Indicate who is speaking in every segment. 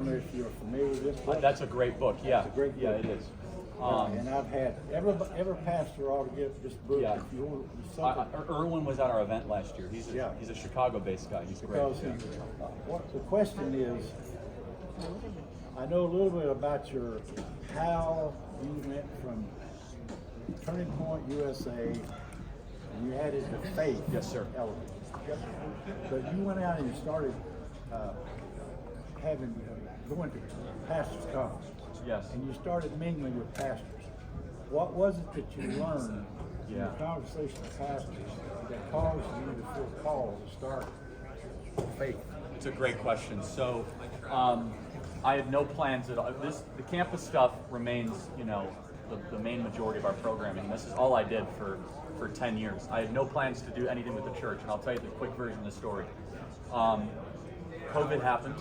Speaker 1: don't know if you're familiar with this book.
Speaker 2: That's a great book. Yeah,
Speaker 1: It's a great book.
Speaker 2: Yeah, it is.
Speaker 1: And I've had every pastor ought to get this book.
Speaker 2: Yeah.
Speaker 1: If you want something.
Speaker 2: Erwin was at our event last year. He's a Chicago-based guy. He's great.
Speaker 1: Because what the question is, I know a little bit about how you went from Turning Point USA, and you added the faith
Speaker 2: Yes, sir.
Speaker 1: element. But you went out and you started going to pastors' conferences.
Speaker 2: Yes.
Speaker 1: And you started mingling with pastors. What was it that you learned in
Speaker 2: Yeah.
Speaker 1: your conversation with pastors that caused you to feel called to start faith?
Speaker 2: It's a great question. So, I had no plans at all. The campus stuff remains, the main majority of our programming. This is all I did for 10 years. I had no plans to do anything with the church, and I'll tell you the quick version of the story. COVID happened,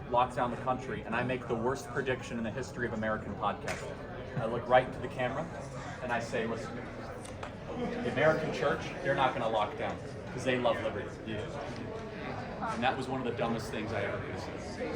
Speaker 2: locked down the country, and I make the worst prediction in the history of American podcasting. I look right into the camera, and I say, listen, the American church, they're not going to lock down, because they love liberty. And that was one of the dumbest things I ever could say.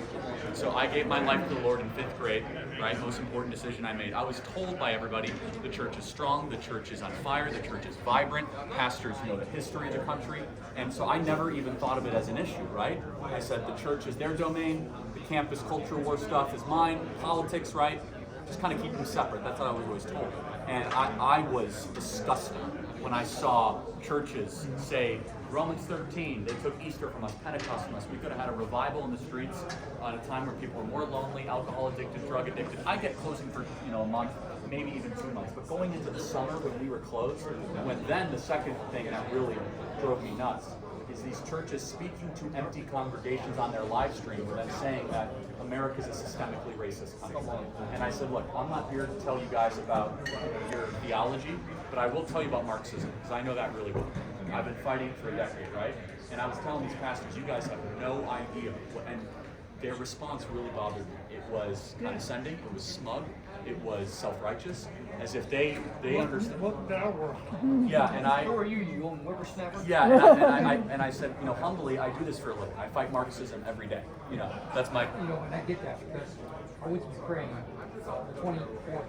Speaker 2: So I gave my life to the Lord in 5th grade, right? Most important decision I made. I was told by everybody the church is strong, the church is on fire, the church is vibrant, pastors know the history of the country, and so I never even thought of it as an issue, right? I said the church is their domain, the campus culture war stuff is mine, politics, right? Just kind of keep them separate. That's what I was always told. And I was disgusted when I saw churches say, Romans 13, they took Easter from us, Pentecost from us. We could have had a revival in the streets at a time where people were more lonely, alcohol addicted, drug addicted. I get closing for a month, maybe even 2 months. But going into the summer when we were closed, then the second thing that really drove me nuts is these churches speaking to empty congregations on their live streams and then saying that America's a systemically racist country. And I said, look, I'm not here to tell you guys about your theology, but I will tell you about Marxism, because I know that really well. I've been fighting for a decade, right? And I was telling these pastors, you guys have no idea. And their response really bothered me. It was condescending, it was smug, it was self-righteous, as if they understand. Yeah, and I.
Speaker 3: Who are you? You old whippersnapper?
Speaker 2: Yeah, and I said, humbly, I do this for a living. I fight Marxism every day. That's my.
Speaker 3: And I get that because I went to Ukraine on the 24th